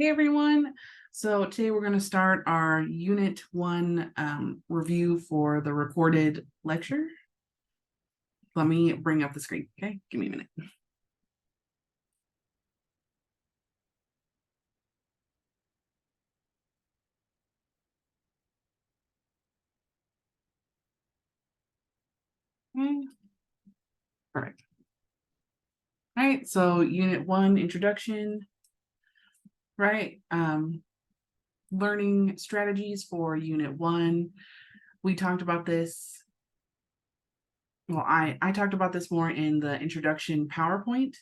Hey everyone. So today we're going to start our Unit 1 review for the recorded lecture. Let me bring up the screen. Okay, give me a minute. Okay, perfect. All right, so Unit 1 introduction, right? Learning strategies for Unit 1. We talked about this. Well, I talked about this more in the introduction PowerPoint.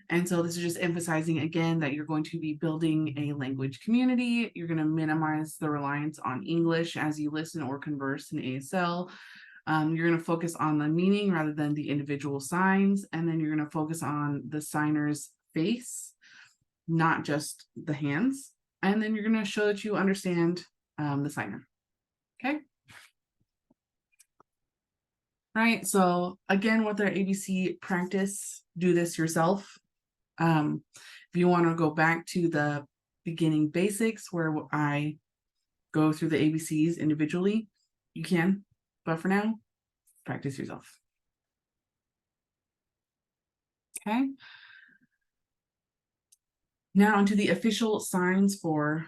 And so this is just emphasizing again that you're going to be building a language community. You're going to minimize the reliance on English as you listen or converse in ASL. You're going to focus on the meaning rather than the individual signs. And then you're going to focus on the signer's face, not just the hands. And then you're going to show that you understand the signer. Okay. Right. So again, with our ABC practice, do this yourself. If you want to go back to the beginning basics where I go through the ABCs individually, you can, but for now, practice yourself. Okay. Now onto the official signs for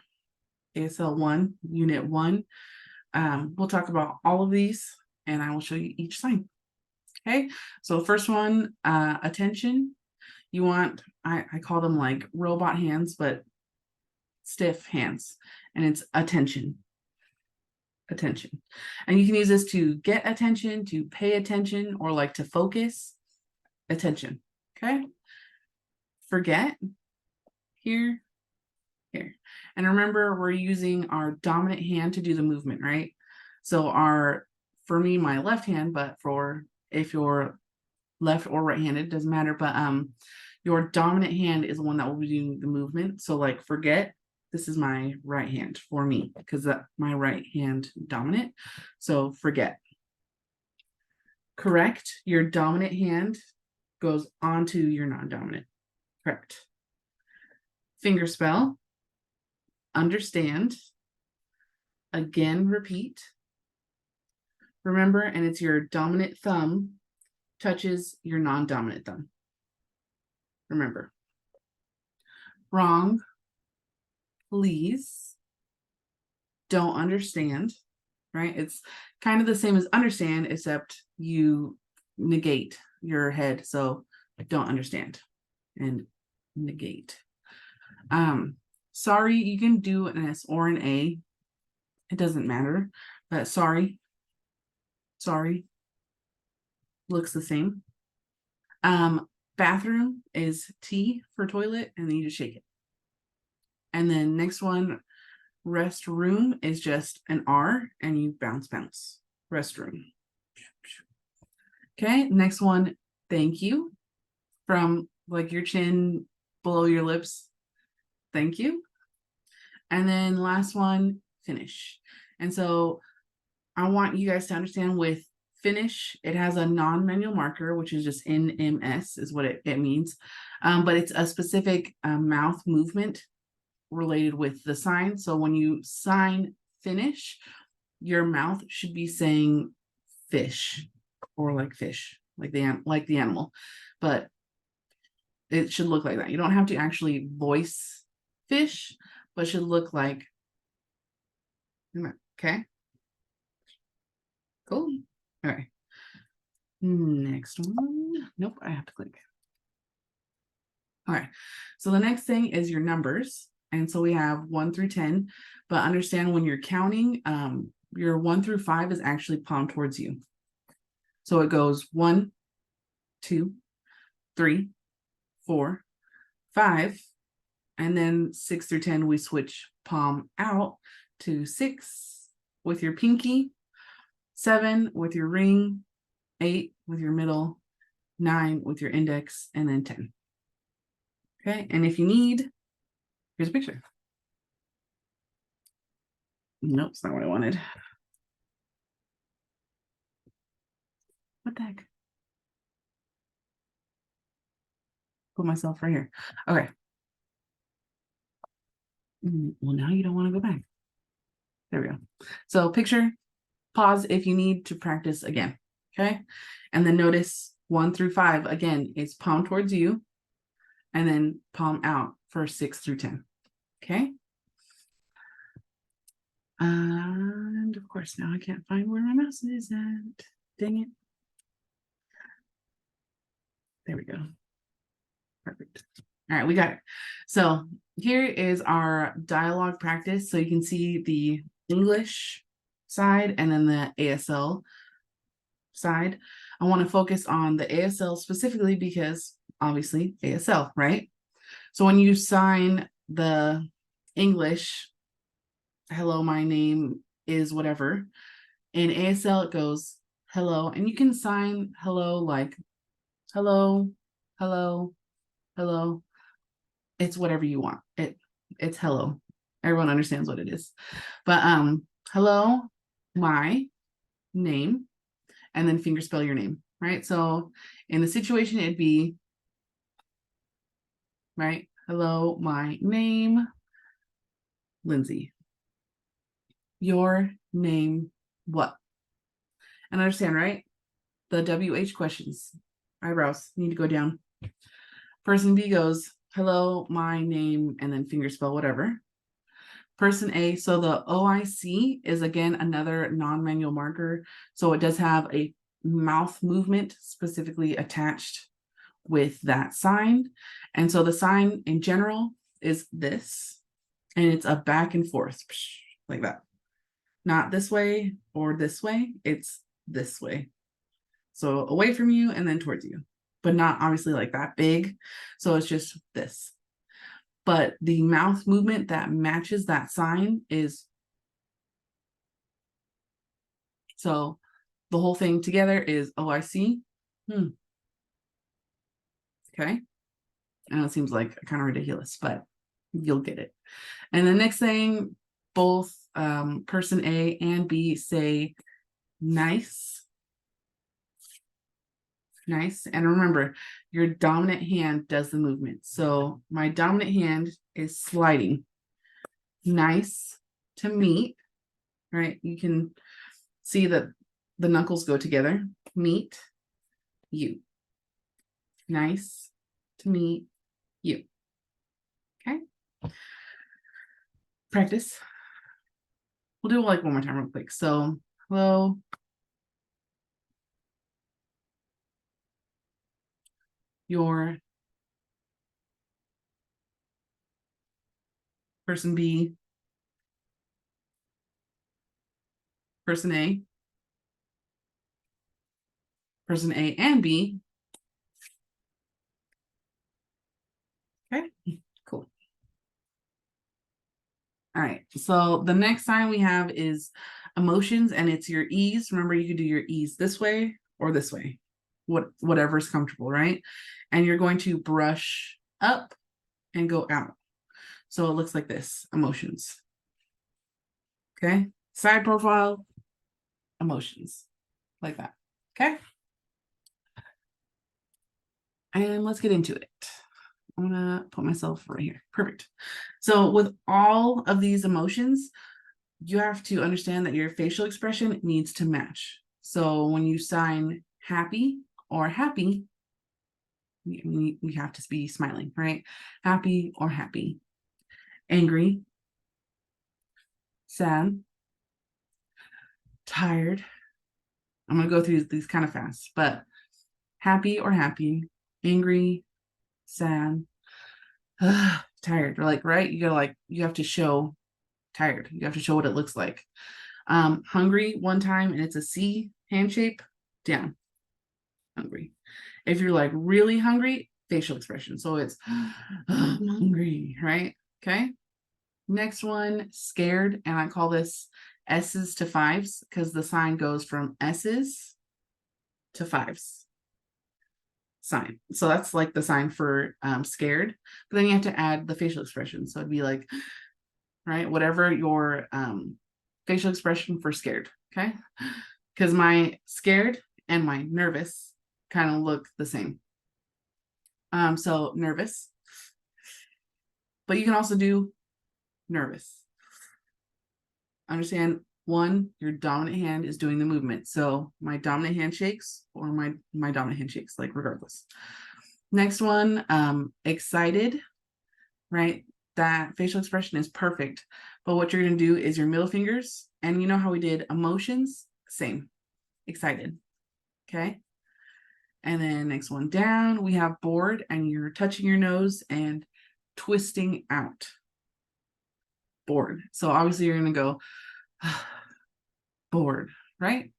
ASL 1, Unit 1. We'll talk about all of these and I will show you each sign. Okay, so the first one, attention. You want, I call them like robot hands, but stiff hands, and it's attention. Attention. And you can use this to get attention, to pay attention, or like to focus. Attention. Okay. Forget. Here. Here. And remember, we're using our dominant hand to do the movement, right? So for me, my left hand, but if you're left or right-handed, doesn't matter, but your dominant hand is the one that will be doing the movement. So like forget, this is my right hand for me because my right hand dominant. So forget. Correct, your dominant hand goes onto your non-dominant. Correct. Fingerspell. Understand. Again, repeat. Remember, and it's your dominant thumb touches your non-dominant thumb. Remember. Wrong. Please. Don't understand. Right? It's kind of the same as understand, except you negate your head. So don't understand and negate. Sorry, you can do an S or an A. It doesn't matter, but sorry looks the same. Bathroom is T for toilet, and then you just shake it. And then next one, restroom is just an R, and you bounce. Restroom. Okay, next one, thank you. From like your chin below your lips. Thank you. And then last one, finish. And so I want you guys to understand with finish, it has a non-manual marker, which is just NMS is what it means. But it's a specific mouth movement related with the sign. So when you sign finish, your mouth should be saying fish or like fish, like the animal, but it should look like that. You don't have to actually voice fish, but should look like, okay, cool. All right, next one. Nope, I have to click. All right, so the next thing is your numbers. And so we have 1 through 10, but understand when you're counting, your 1 through 5 is actually palm towards you. So it goes 1, 2, 3, 4, 5, and then 6 through 10, we switch palm out to 6 with your pinky, 7 with your ring, 8 with your middle, 9 with your index, and then 10. Okay, and if you need, here's a picture. Nope, it's not what I wanted. What the heck? Put myself right here. Okay. Well, now you don't want to go back. There we go. So picture, pause if you need to practice again. Okay. And then notice 1 through 5 again is palm towards you and then palm out for 6 through 10. Okay. And of course, now I can't find where my mouse is at. Dang it. There we go. Perfect. All right, we got it. So here is our dialogue practice. So you can see the English side and then the ASL side. I want to focus on the ASL specifically because obviously ASL, right? So when you sign the English, hello, my name is whatever. In ASL, it goes hello, and you can sign hello like hello, hello, hello. It's whatever you want. It's hello. Everyone understands what it is. But hello, my name, and then finger spell your name, right? So in the situation, it'd be, right? Hello, my name, Lindsay. Your name, what? And understand, right? The WH questions, eyebrows need to go down. Person B goes, hello, my name, and then finger spell whatever. Person A, so the OIC is again another non-manual marker. So it does have a mouth movement specifically attached with that sign. And so the sign in general is this, and it's a back and forth like that. Not this way or this way, it's this way. So away from you and then towards you, but not obviously like that big. So it's just this. But the mouth movement that matches that sign is, so the whole thing together is OIC. Okay. I know it seems like kind of ridiculous, but you'll get it. And the next thing, both person A and B say nice. Nice. And remember, your dominant hand does the movement. So my dominant hand is sliding. Nice to meet, right? You can see that the knuckles go together. Meet you. Nice to meet you. Okay. Practice. We'll do it like one more time real quick. So hello. Your person B, person A, person A and B. Okay, cool. All right, so the next sign we have is emotions, and it's your ease. Remember, you could do your ease this way or this way, whatever's comfortable, right? And you're going to brush up and go out. So it looks like this, emotions. Okay, side profile, emotions, like that. Okay. And let's get into it. I'm gonna put myself right here. Perfect. So with all of these emotions, you have to understand that your facial expression needs to match. So when you sign happy or happy, we have to be smiling, right? Happy or happy. Angry, sad, tired. I'm gonna go through these kind of fast, but happy or happy, angry, sad, tired. Or like, right? You have to show tired. You have to show what it looks like. Hungry one time, and it's a C hand shape, down. Hungry. If you're like really hungry, facial expression. So it's I'm hungry, right? Okay. Next one, scared, and I call this S's to fives because the sign goes from S's to fives. Sign. So that's like the sign for scared, but then you have to add the facial expression. So it'd be like, right, whatever your facial expression for scared. Okay. Because my scared and my nervous kind of look the same. So nervous, but you can also do nervous. Understand, one, your dominant hand is doing the movement. So my dominant hand shakes or my dominant hand shakes, like regardless. Next one, excited, right? That facial expression is perfect. But what you're going to do is your middle fingers, and you know how we did emotions? Same, excited. Okay. And then next one down, we have bored, and you're touching your nose and twisting out. Bored. So obviously you're going to go bored, right?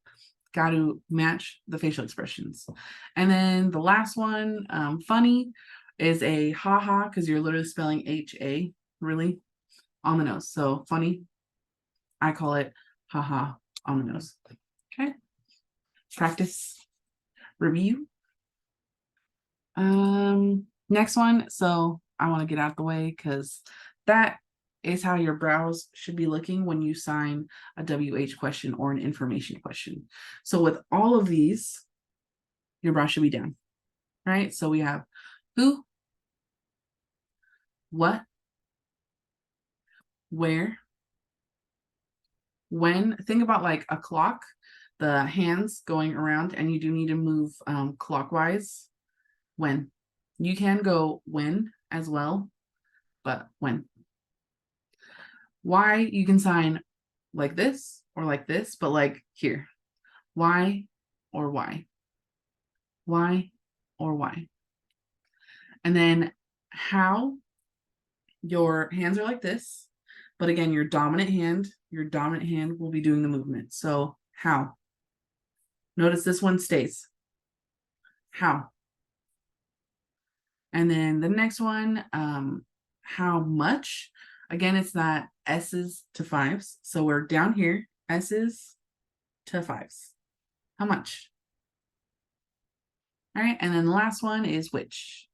Got to match the facial expressions. And then the last one, funny, is a ha-ha, because you're literally spelling H-A, really, on the nose. So funny, I call it ha-ha on the nose. Okay. Practice, review. Next one. So I want to get out the way because that is how your brows should be looking when you sign a WH question or an information question. So with all of these, your brow should be down, right? So we have who, what, where, when. Think about like a clock, the hands going around, and you do need to move clockwise. When. You can go when as well, but when. Why, you can sign like this or like this, but like here. Why or why. Why or why. And then how, your hands are like this, but again, your dominant hand will be doing the movement. So how. Notice this one stays. How. And then the next one, how much. Again, it's that S's to fives. So we're down here, S's to fives. How much? All right, and then the last one is which.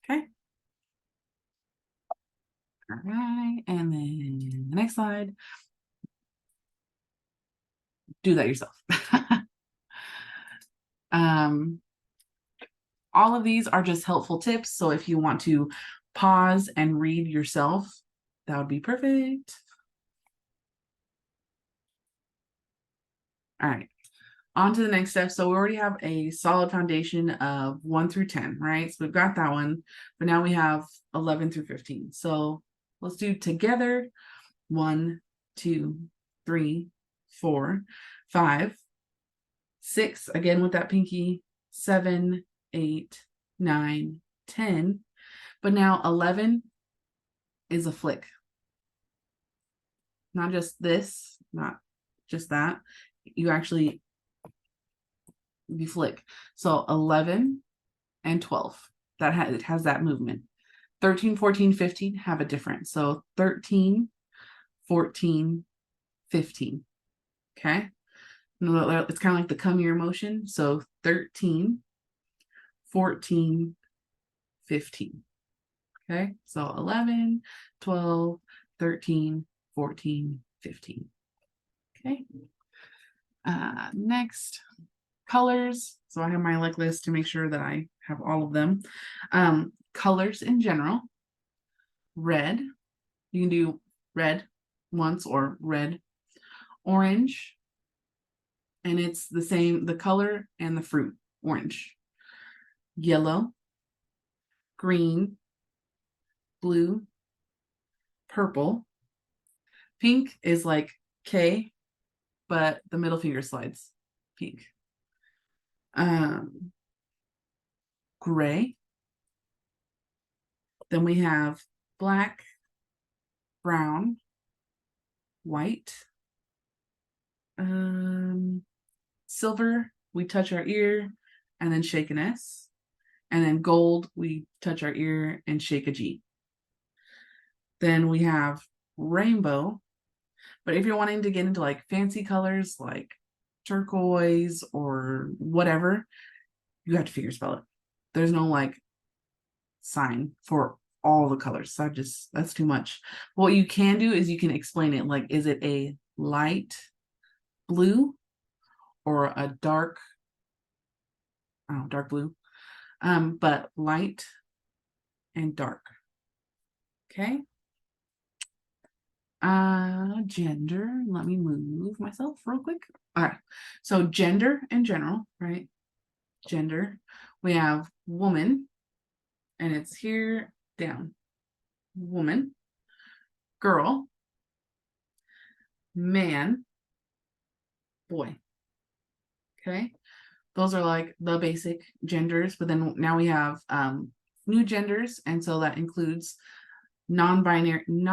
Okay. All right, and then the next slide. Do that yourself. All of these are just helpful tips. So if you want to pause and read yourself, that would be perfect. All right, on to the next step. So we already have a solid foundation of 1 through 10, right? So we've got that one, but now we have 11 through 15. So let's do together 1, 2, 3, 4, 5, 6, again with that pinky, 7, 8, 9, 10. But now 11 is a flick. Not just this, not just that. You actually, you flick. So 11 and 12, it has that movement. 13, 14, 15 have a difference. So 13, 14, 15. Okay. It's kind of like the come here motion. So 13, 14, 15. Okay. So 11, 12, 13, 14, 15. Okay. Next, colors. So I have my like list to make sure that I have all of them. Colors in general. Red. You can do red once or red. Orange. And it's the same, the color and the fruit, orange. Yellow. Green. Blue. Purple. Pink is like K, but the middle finger slides. Pink. Gray. Then we have black, brown, white, silver, we touch our ear and then shake an S. And then gold, we touch our ear and shake a G. Then we have rainbow. But if you're wanting to get into like fancy colors like turquoise or whatever, you have to figure spell it. There's no like sign for all the colors. So that's too much. What you can do is you can explain it. Like, is it a light blue or a dark blue? But light and dark. Okay. Gender. Let me move myself real quick. All right. So gender in general, right? Gender. We have woman, and it's here down. Woman, girl, man, boy. Okay. Those are like the basic genders, but then now we have new genders, and so that includes non-binary.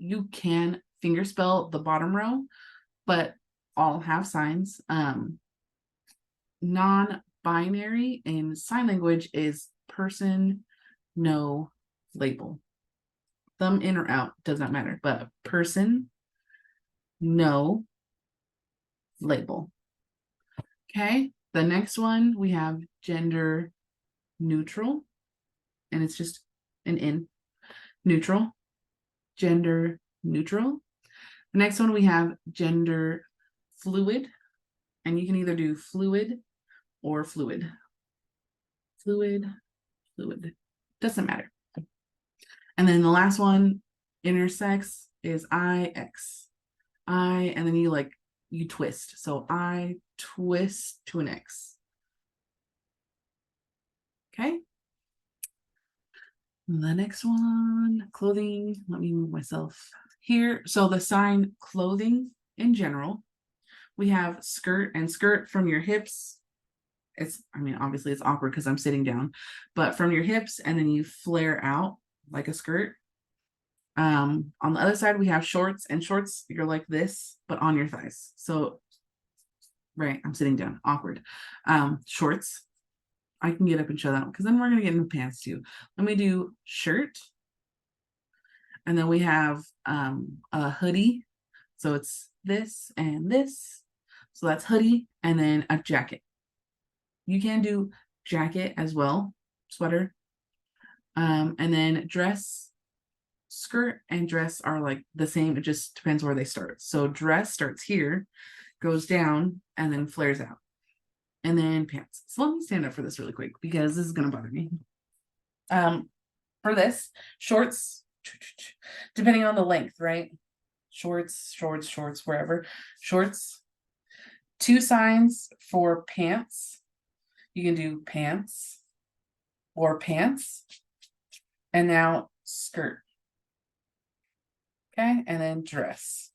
You can fingerspell the bottom row, but all have signs. Non-binary in sign language is person, no label. Thumb in or out does not matter, but person, no label. Okay, the next one we have gender neutral, and it's just an in. Neutral, gender neutral. The next one we have gender fluid, and you can either do fluid or fluid. Fluid, doesn't matter. And then the last one, intersex, is IX. And then you twist. So I twist to an X. Okay. The next one, clothing. Let me move myself here. So the sign clothing in general, we have skirt, and skirt from your hips. Obviously it's awkward because I'm sitting down, but from your hips, and then you flare out like a skirt. On the other side, we have shorts, and shorts, you're like this, but on your thighs. So, right, I'm sitting down, awkward. Shorts, I can get up and show that, because then we're going to get into pants too. Let me do shirt. And then we have a hoodie. So it's this and this. So that's hoodie, and then a jacket. You can do jacket as well, sweater. And then dress, skirt and dress are like the same. It just depends where they start. So dress starts here, goes down, and then flares out. And then pants. So let me stand up for this really quick, because this is going to bother me. For this, shorts, depending on the length, right? Shorts, wherever. Shorts. 2 signs for pants. You can do pants or pants. And now skirt. Okay, and then dress.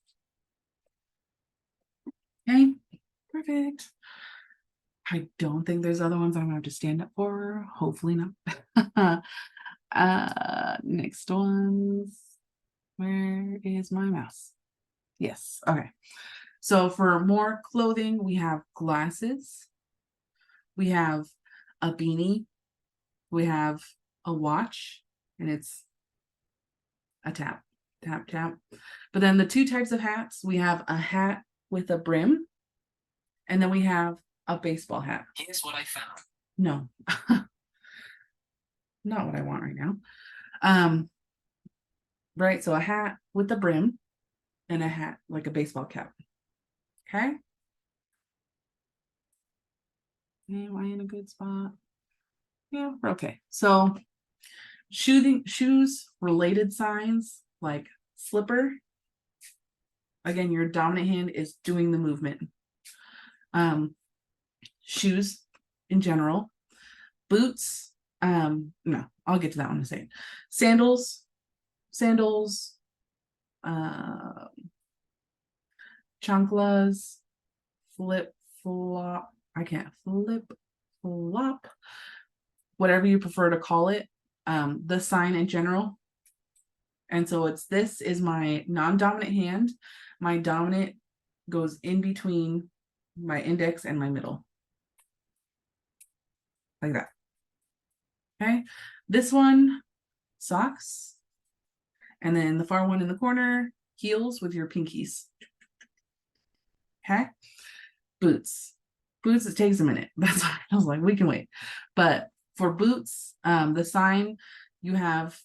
Okay, perfect. I don't think there's other ones I'm gonna have to stand up for. Hopefully not. Next ones. Where is my mouse? Yes, okay. So for more clothing, we have glasses. We have a beanie. We have a watch, and it's a tap. But then the 2 types of hats, we have a hat with a brim, and then we have a baseball hat. Here's what I found. No, not what I want right now. Right, so a hat with the brim and a hat like a baseball cap. Okay. Am I in a good spot? Yeah, okay. So shoes related signs like slipper. Again, your dominant hand is doing the movement. Shoes in general. Boots. No, I'll get to that one in a second. Sandals. Chanclas. Flip flop. I can't flip flop. Whatever you prefer to call it. The sign in general. And so this is my non-dominant hand. My dominant goes in between my index and my middle. Like that. Okay. This one, socks. And then the far one in the corner, heels with your pinkies. Okay. Boots. Boots, it takes a minute. That's why I was like, we can wait. But for boots, the sign you have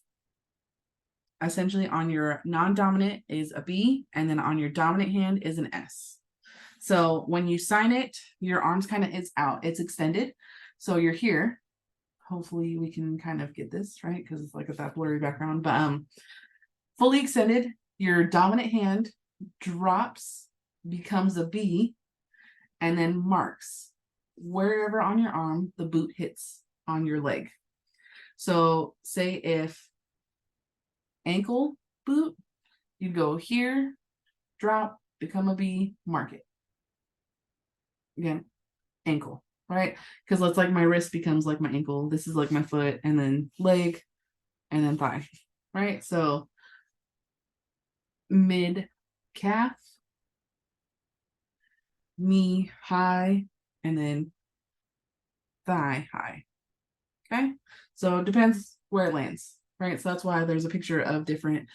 essentially on your non-dominant is a B, and then on your dominant hand is an S. So when you sign it, your arms kind of is out. It's extended. So you're here. Hopefully we can kind of get this right, because it's like that blurry background. But fully extended, your dominant hand drops, becomes a B, and then marks wherever on your arm the boot hits on your leg. So say if ankle boot, you'd go here, drop, become a B, mark it. Again, ankle, right? Because it's like my wrist becomes like my ankle. This is like my foot, and then leg, and then thigh, right? So mid calf, knee high, and then thigh high. Okay, so it depends where it lands, right? So that's why there's a picture of different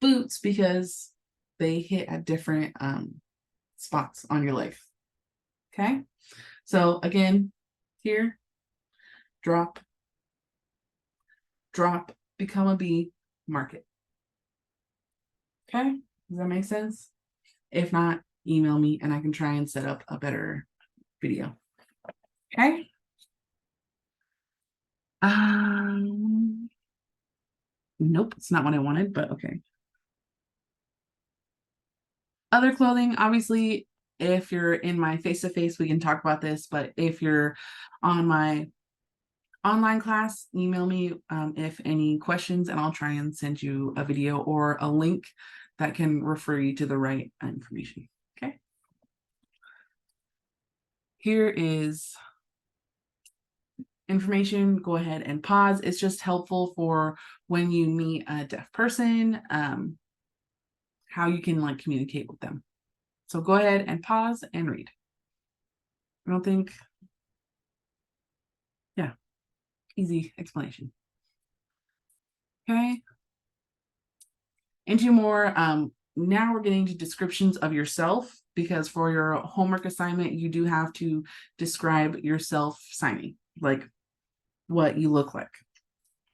boots, because they hit at different spots on your leg. Okay, so again, here, drop, drop, become a B, mark it. Okay, does that make sense? If not, email me and I can try and set up a better video. Okay. Nope, it's not what I wanted, but okay. Other clothing, obviously, if you're in my face-to-face, we can talk about this, but if you're on my online class, email me if any questions, and I'll try and send you a video or a link that can refer you to the right information. Okay. Here is information. Go ahead and pause. It's just helpful for when you meet a deaf person, how you can like communicate with them. So go ahead and pause and read. I don't think, yeah, easy explanation. Okay. Into more, now we're getting to descriptions of yourself, because for your homework assignment, you do have to describe yourself signing, like what you look like.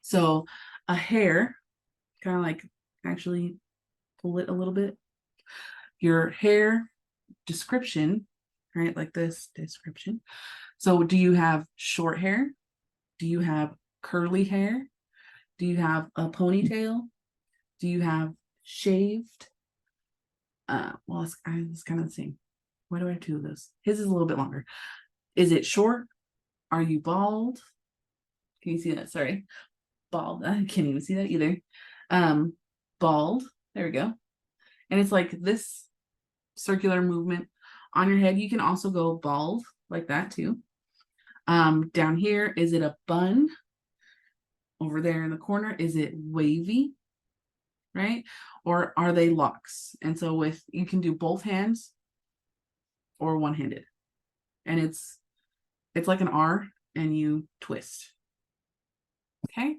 So a hair, kind of like actually pull it a little bit. Your hair description, right? Like this description. So do you have short hair? Do you have curly hair? Do you have a ponytail? Do you have shaved? Well, it's kind of the same. Why do I have two of those? His is a little bit longer. Is it short? Are you bald? Can you see that? Sorry. Bald. I can't even see that either. Bald. There we go. And it's like this circular movement on your head. You can also go bald like that too. Down here, is it a bun? Over there in the corner, is it wavy? Right? Or are they locks? And so you can do both hands or one-handed. And it's like an R and you twist. Okay.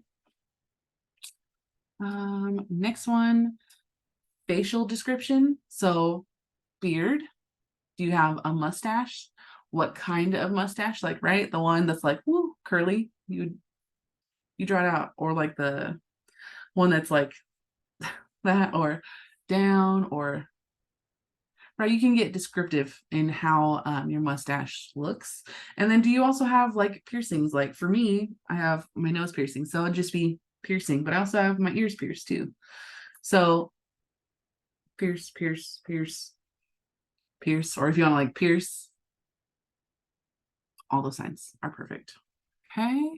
Next one, facial description. So beard. Do you have a mustache? What kind of mustache? Like, right? The one that's like, woo, curly. You draw it out. Or like the one that's like that, or down, or right. You can get descriptive in how your mustache looks. And then do you also have like piercings? Like for me, I have my nose piercing, so it'd just be piercing, but I also have my ears pierced too. So pierce, pierce, pierce, pierce, or if you want to like pierce, all those signs are perfect. Okay.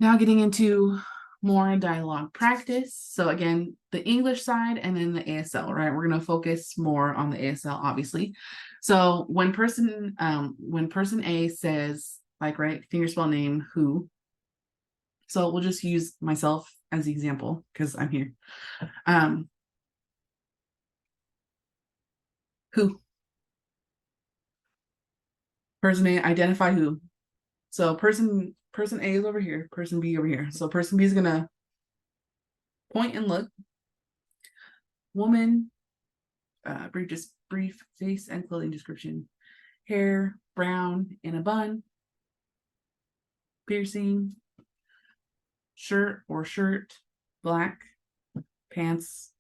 Now getting into more dialogue practice. So again, the English side and then the ASL, right? We're going to focus more on the ASL, obviously. So when person A says, like, right, fingerspell name, who. So we'll just use myself as the example because I'm here. Who. Person A, identify who. So person A is over here, person B over here. So person B is going to point and look. Woman, brief face and clothing description. Hair, brown in a bun. Piercing. Shirt or shirt, black. Pants,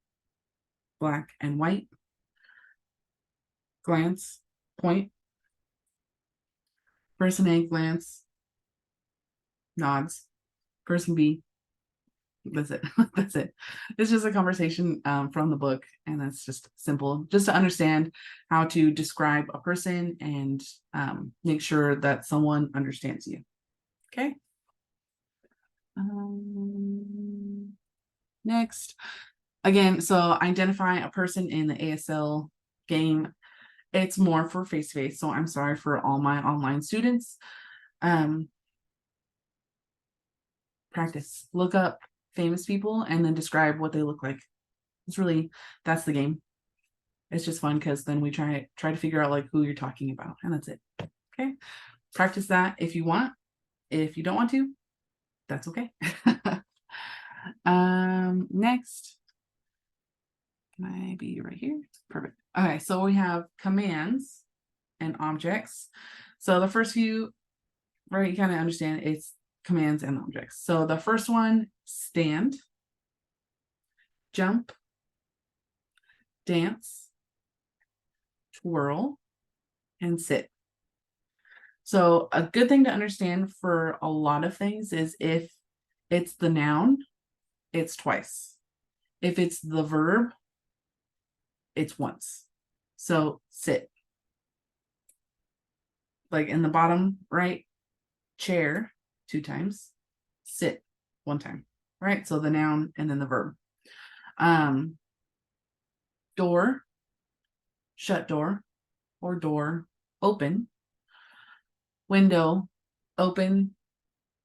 black and white. Glance, point. Person A, glance, nods. Person B, That's it. That's it. It's just a conversation from the book, and that's just simple, just to understand how to describe a person and make sure that someone understands you. Okay. Next, again, so identify a person in the ASL game. It's more for face-to-face, so I'm sorry for all my online students. Practice. Look up famous people and then describe what they look like. It's really, that's the game. It's just fun because then we try to figure out like who you're talking about, and that's it. Okay. Practice that if you want. If you don't want to, that's okay. Next. Can I be right here? Perfect. Okay, so we have commands and objects. So the first few, right, you kind of understand it's commands and objects. So the first one, stand, jump, dance, twirl, and sit. So a good thing to understand for a lot of things is if it's the noun, it's twice. If it's the verb, it's once. So sit. Like in the bottom right, chair 2 times, sit 1 time, right? So the noun and then the verb. Door, shut door, or door, open. Window, open,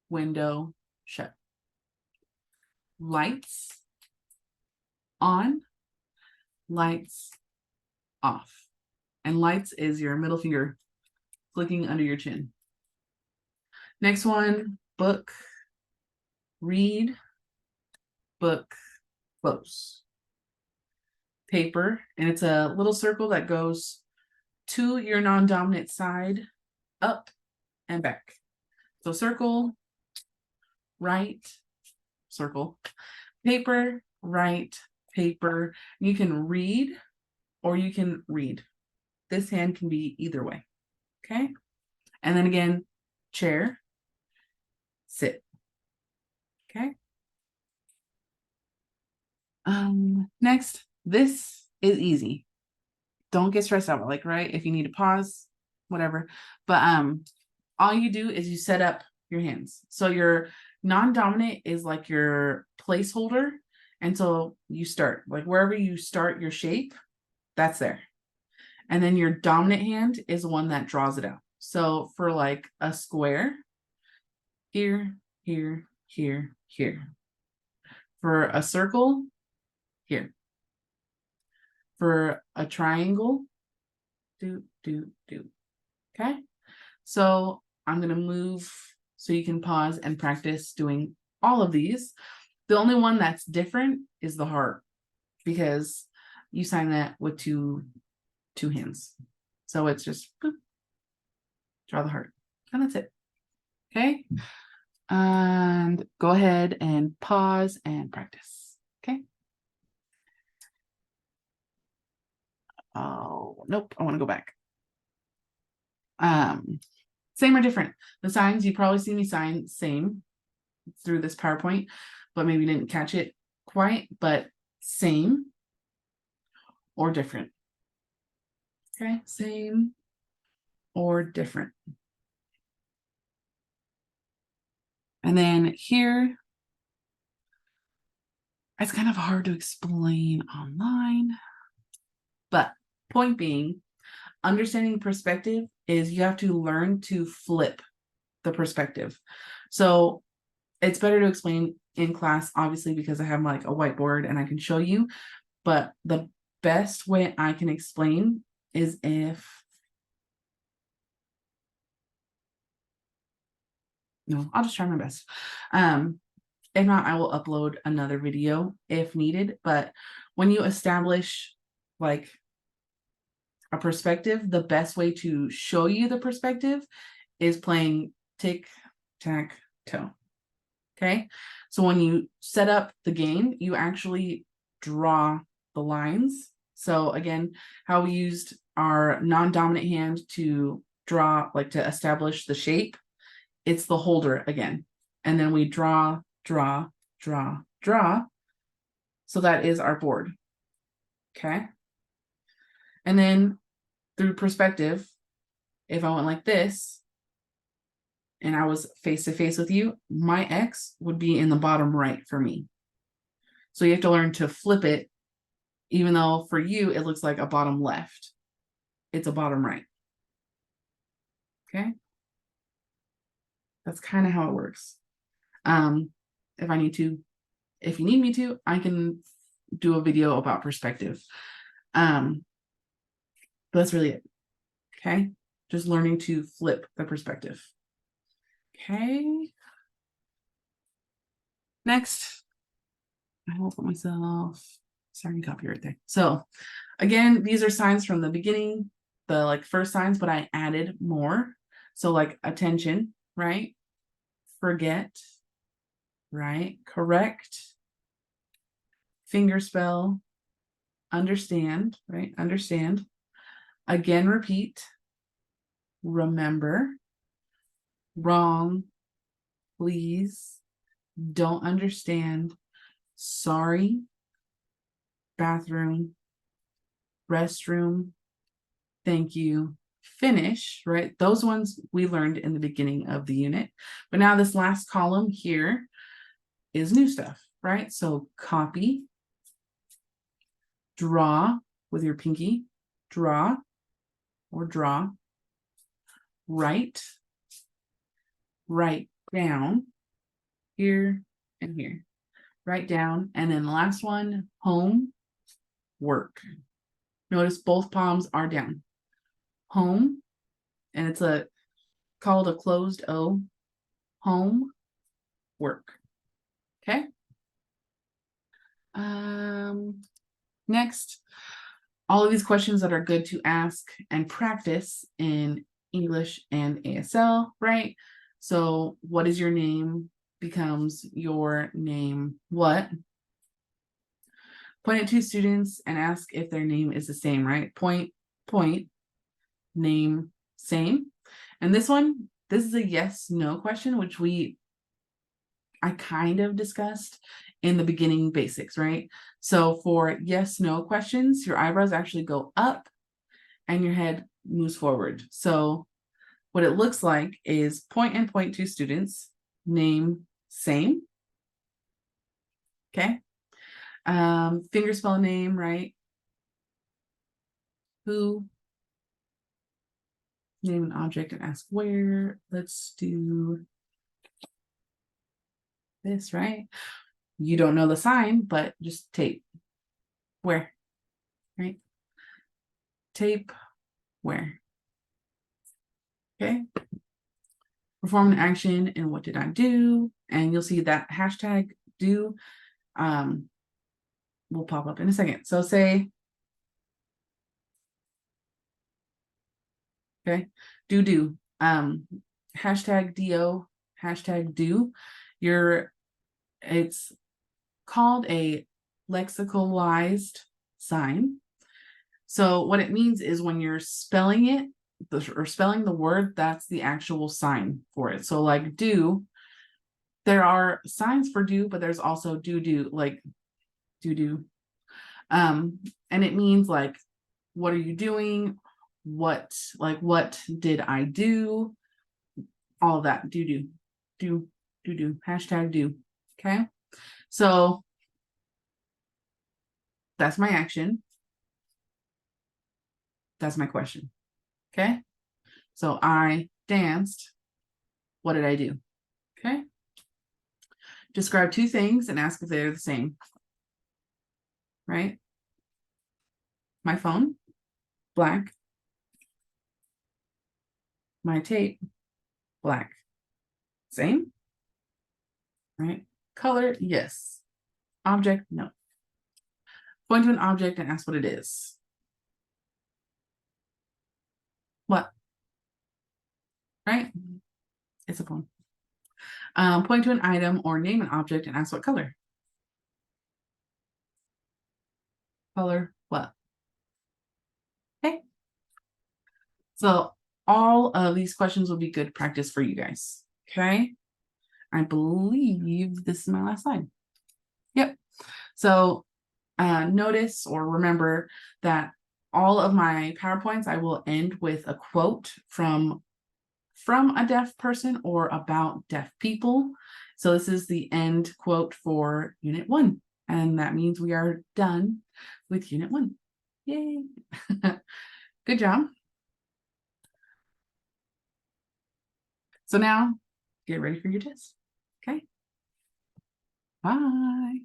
window, shut. Lights, on, lights, off. And lights is your middle finger clicking under your chin. Next one, book, read, book, close. Paper, and it's a little circle that goes to your non-dominant side, up and back. So circle, right, circle, paper, right, paper. You can read or you can read. This hand can be either way. Okay. And then again, chair, sit. Okay. Next, this is easy. Don't get stressed out, like, right? If you need to pause, whatever. But all you do is you set up your hands. So your non-dominant is like your placeholder. And so you start, like wherever you start your shape, that's there. And then your dominant hand is the one that draws it out. So for like a square, here, here, here, here. For a circle, here. For a triangle, do. Okay. So I'm going to move so you can pause and practice doing all of these. The only one that's different is the heart, because you sign that with two hands. So it's just boop, draw the heart, and that's it. Okay. And go ahead and pause and practice. Okay. Oh, nope. I want to go back. Same or different. The signs, you probably see me sign same through this PowerPoint, but maybe didn't catch it quite, but same or different. Okay, same or different. And then here, it's kind of hard to explain online, but point being, understanding perspective is you have to learn to flip the perspective. So it's better to explain in class, obviously, because I have like a whiteboard and I can show you, but the best way I can explain is I'll just try my best. If not, I will upload another video if needed. But when you establish like a perspective, the best way to show you the perspective is playing tic-tac-toe. Okay. So when you set up the game, you actually draw the lines. So again, how we used our non-dominant hand to draw, like to establish the shape, it's the holder again. And then we draw, draw. So that is our board. Okay. And then through perspective, if I went like this and I was face to face with you, my X would be in the bottom right for me. So you have to learn to flip it, even though for you it looks like a bottom left. It's a bottom right. Okay. That's kind of how it works. If you need me to, I can do a video about perspective. But that's really it. Okay. Just learning to flip the perspective. Okay. Next, I will put myself, sorry, copyright there. So again, these are signs from the beginning, the like first signs, but I added more. So like attention, right? Forget, right? Correct, fingerspell, understand, right? Understand, again, repeat, remember, wrong, please, don't understand, sorry, bathroom, restroom, thank you, finish, right? Those ones we learned in the beginning of the unit. But now this last column here is new stuff, right? So copy, draw with your pinky, draw or draw, write, write down here and here, write down. And then the last one, home, work. Notice both palms are down. Home, and it's called a closed O, home, work. Okay. Next, all of these questions that are good to ask and practice in English and ASL, right? So what is your name becomes your name what? Point at two students and ask if their name is the same, right? Point, name, same. And this is a yes, no question, which I kind of discussed in the beginning basics, right? So for yes, no questions, your eyebrows actually go up and your head moves forward. So what it looks like is point and point to students, name, same. Okay. Fingerspell name, right? Who, name an object and ask where. Let's do this, right? You don't know the sign, but just tape. Where, right? Tape, where? Okay. Perform an action and what did I do? And you'll see that hashtag do will pop up in a second. So say, okay, do, hashtag do, hashtag do. It's called a lexicalized sign. So what it means is when you're spelling it or spelling the word, that's the actual sign for it. So like do, there are signs for do, but there's also do, like do. And it means like, what are you doing? What did I do? All of that, do, hashtag do. Okay. So that's my action. That's my question. Okay. So I danced. What did I do? Okay. Describe two things and ask if they're the same. Right? My phone, black. My tape, black. Same? Right? Color, yes. Object, no. Point to an object and ask what it is. What? Right? It's a phone. Point to an item or name an object and ask what color. Color, what? Okay. So all of these questions will be good practice for you guys. Okay. I believe this is my last slide. So notice or remember that all of my PowerPoints, I will end with a quote from a deaf person or about deaf people. So this is the end quote for Unit 1. And that means we are done with Unit 1. Yay! Good job. So now get ready for your test. Okay. Bye.